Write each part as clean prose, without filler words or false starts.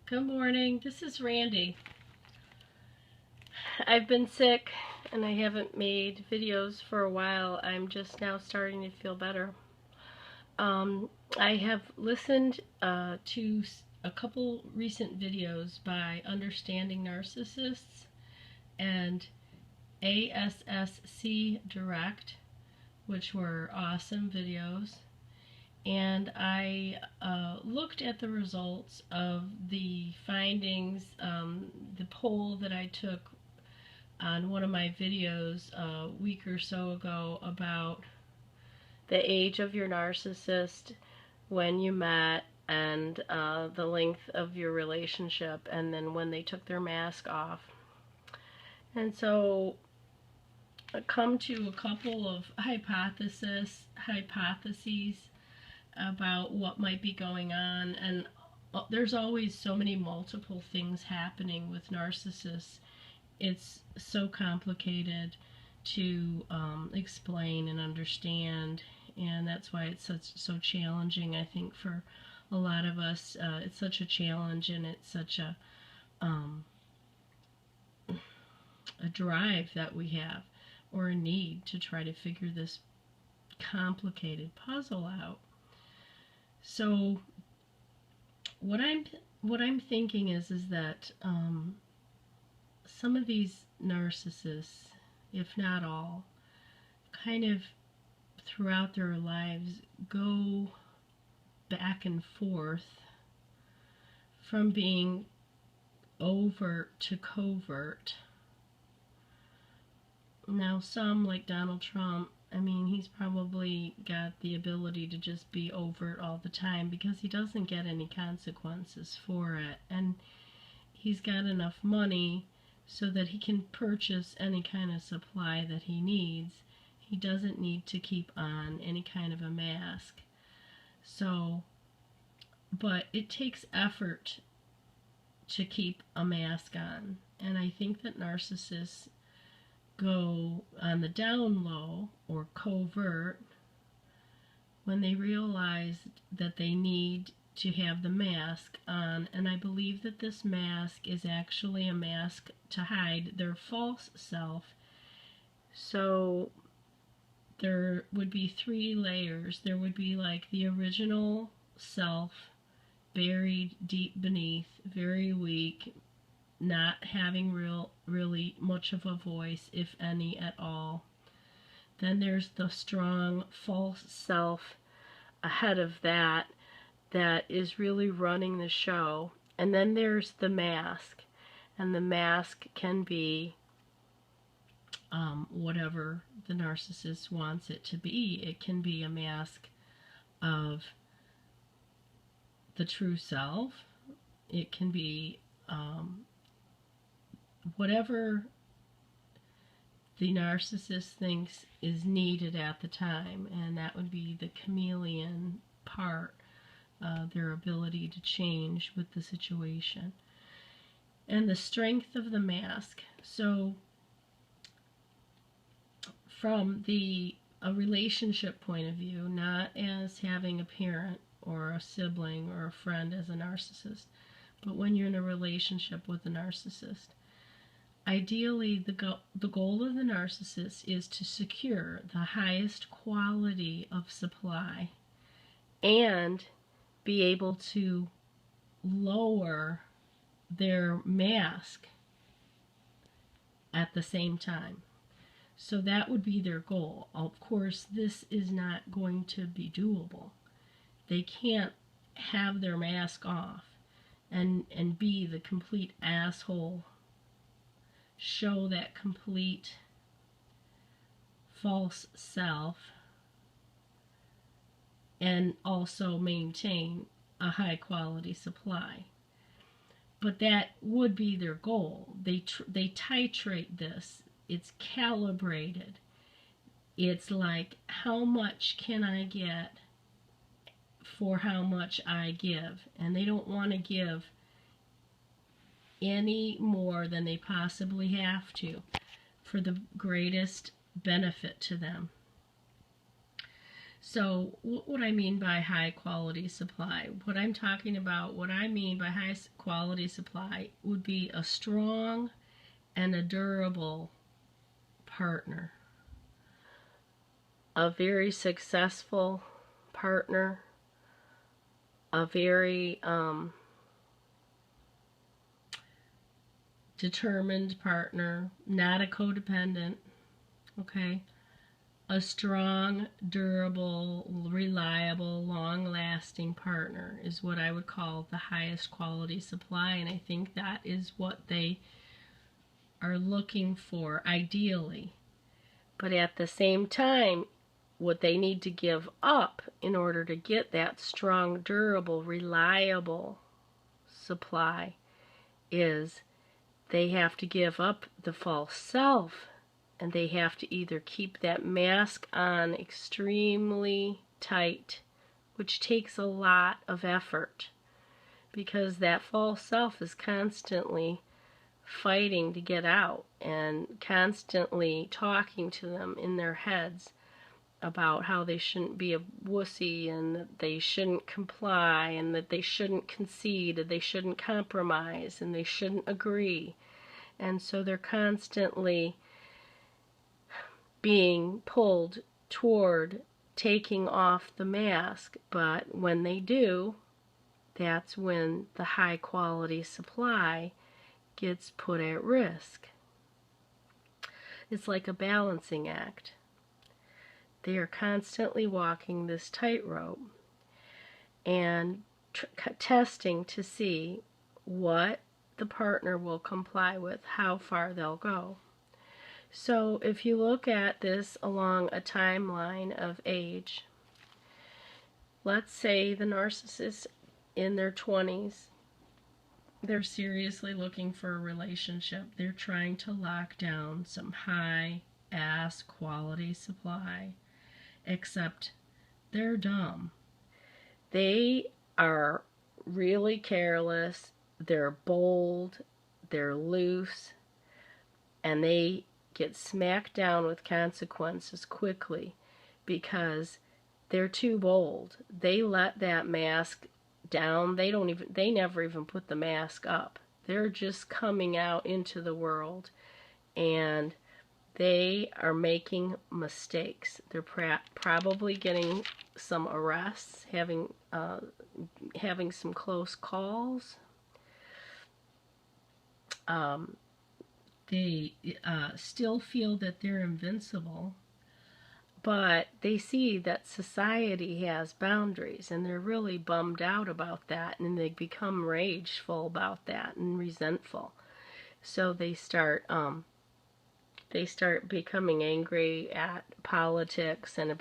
Good morning, this is Randy. I've been sick and I haven't made videos for a while. I'm just now starting to feel better. I have listened to a couple recent videos by Understanding Narcissists and ASSC Direct, which were awesome videos. And I looked at the results of the findings, the poll that I took on one of my videos a week or so ago about the age of your narcissist, when you met, and the length of your relationship, and then when they took their mask off. And so I come to a couple of hypotheses about what might be going on, and there's always so many multiple things happening with narcissists. It's so complicated to explain and understand, and that's why it's so challenging, I think, for a lot of us. It's such a challenge, and it's such a drive that we have, or a need to try to figure this complicated puzzle out. So what I'm thinking is that some of these narcissists, if not all, kind of throughout their lives go back and forth from being overt to covert. Now, some, like Donald Trump, I mean, he's probably got the ability to just be overt all the time because he doesn't get any consequences for it. And he's got enough money so that he can purchase any kind of supply that he needs. He doesn't need to keep on any kind of a mask. So, but it takes effort to keep a mask on. And I think that narcissists go on the down low or covert when they realize that they need to have the mask on. And I believe that this mask is actually a mask to hide their false self. So there would be 3 layers. There would be like the original self, buried deep beneath, very weak, not having really much of a voice, if any at all. Then there's the strong false self ahead of that is really running the show. And then there's the mask, and the mask can be whatever the narcissist wants it to be. It can be a mask of the true self. It can be whatever the narcissist thinks is needed at the time, and that would be the chameleon part, their ability to change with the situation. And the strength of the mask. So from a relationship point of view, not as having a parent or a sibling or a friend as a narcissist, but when you're in a relationship with a narcissist, ideally the goal of the narcissist is to secure the highest quality of supply and be able to lower their mask at the same time. So that would be their goal. Of course, this is not going to be doable. They can't have their mask off and be the complete asshole, show that complete false self, and also maintain a high quality supply. But that would be their goal. They titrate this. It's calibrated. It's like, how much can I get for how much I give? And they don't want to give any more than they possibly have to for the greatest benefit to them. So what I mean by high quality supply, what I'm talking about, what I mean by high quality supply would be a strong and a durable partner, a very successful partner, a very determined partner, not a codependent, okay? A strong, durable, reliable, long-lasting partner is what I would call the highest quality supply, and I think that is what they are looking for, ideally. But at the same time, what they need to give up in order to get that strong, durable, reliable supply is they have to give up the false self, and they have to either keep that mask on extremely tight, which takes a lot of effort, because that false self is constantly fighting to get out and constantly talking to them in their heads about how they shouldn't be a wussy and that they shouldn't comply and that they shouldn't concede and they shouldn't compromise and they shouldn't agree. And so they're constantly being pulled toward taking off the mask, but when they do, that's when the high quality supply gets put at risk. It's like a balancing act. They are constantly walking this tightrope and testing to see what the partner will comply with, how far they'll go. So if you look at this along a timeline of age, let's say the narcissist in their 20s, they're seriously looking for a relationship. They're trying to lock down some high-ass quality supply, except they're dumb. They are really careless, they're bold, they're loose, and they get smacked down with consequences quickly because they're too bold. They let that mask down. They never even put the mask up. They're just coming out into the world, and they are making mistakes. They're probably getting some arrests, having some close calls. They still feel that they're invincible, but they see that society has boundaries, and they're really bummed out about that, and they become rageful about that and resentful. So they start becoming angry at politics and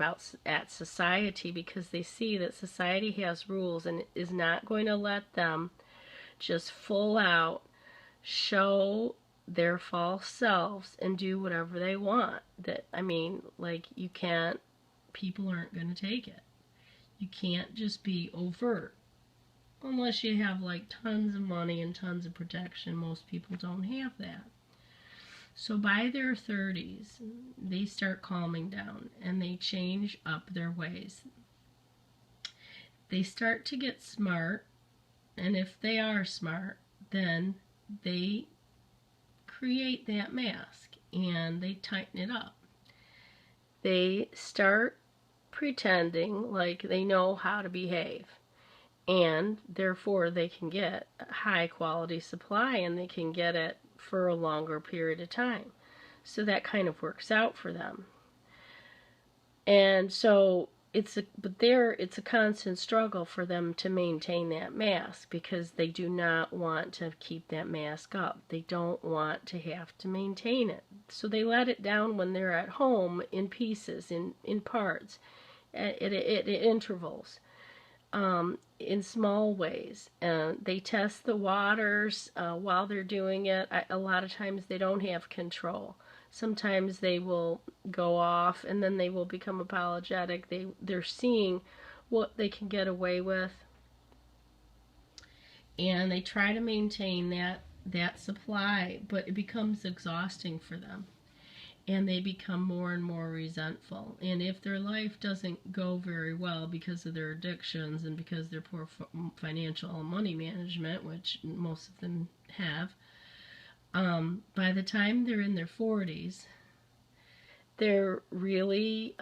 at society, because they see that society has rules and is not going to let them just full out show their false selves and do whatever they want. People aren't going to take it. You can't just be overt. Unless you have like tons of money and tons of protection. Most people don't have that. So by their 30s, they start calming down and they change up their ways. They start to get smart, and if they are smart, then they create that mask and they tighten it up. They start pretending like they know how to behave, and therefore they can get a high quality supply, and they can get it for a longer period of time. So that kind of works out for them. And so it's a constant struggle for them to maintain that mask, because they do not want to keep that mask up. They don't want to have to maintain it. So they let it down when they're at home in pieces, in parts, at intervals. In small ways. They test the waters while they're doing it. A lot of times they don't have control. Sometimes they will go off and then they will become apologetic. They're seeing what they can get away with, and they try to maintain that supply, but it becomes exhausting for them. and they become more and more resentful. And if their life doesn't go very well because of their addictions and because their poor financial and money management, which most of them have, by the time they're in their 40s, they're really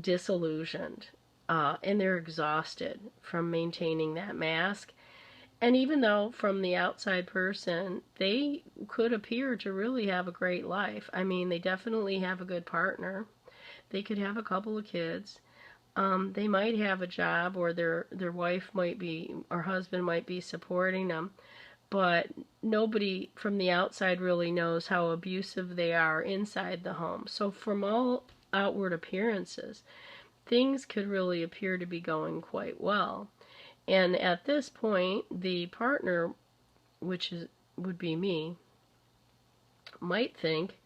disillusioned, and they're exhausted from maintaining that mask. And even though from the outside person, they could appear to really have a great life. I mean, they definitely have a good partner. They could have a couple of kids. They might have a job, or their wife might be, or husband might be supporting them. But nobody from the outside really knows how abusive they are inside the home. So from all outward appearances, things could really appear to be going quite well. And at this point, the partner, would be me, might think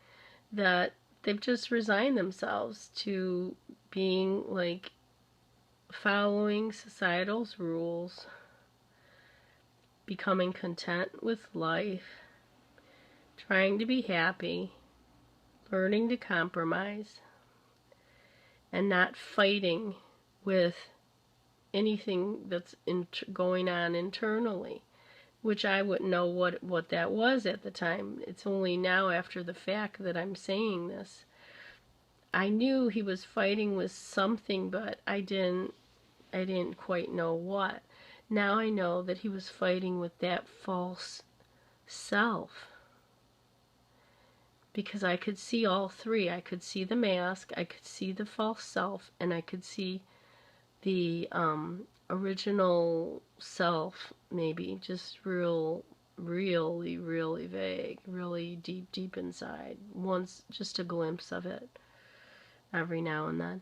that they've just resigned themselves to being like following societal's rules, becoming content with life, trying to be happy, learning to compromise, and not fighting with anything that's going on internally, which I wouldn't know what that was at the time. It's only now after the fact that I'm saying this. I knew he was fighting with something, but I didn't quite know what. Now I know that he was fighting with that false self, because I could see all three. I could see the mask, I could see the false self, and I could see the original self, maybe just really vague, really deep inside. Once, just a glimpse of it every now and then.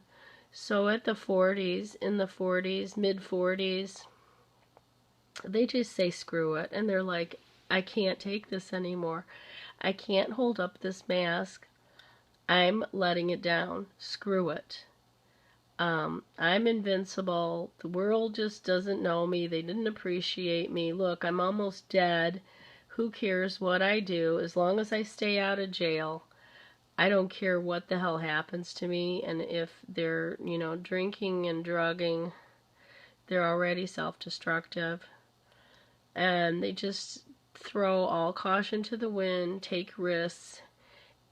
So at the 40s, in the 40s, mid-40s, they just say screw it, and they're like, I can't take this anymore. I can't hold up this mask. I'm letting it down. Screw it. I'm invincible. The world just doesn't know me. They didn't appreciate me. Look, I'm almost dead. Who cares what I do? As long as I stay out of jail, I don't care what the hell happens to me. And if they're, drinking and drugging, they're already self-destructive. And they just throw all caution to the wind, take risks.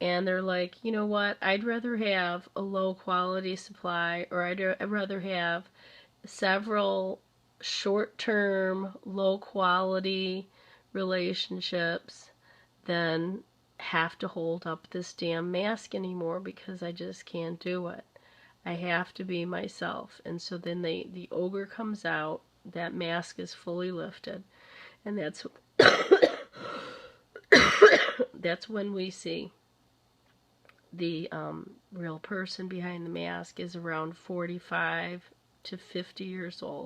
And they're like, you know what, I'd rather have a low quality supply, or I'd rather have several short-term, low quality relationships than have to hold up this damn mask anymore, because I just can't do it. I have to be myself. And so then the ogre comes out, that mask is fully lifted, and that's that's when we see the real person behind the mask is around 45 to 50 years old.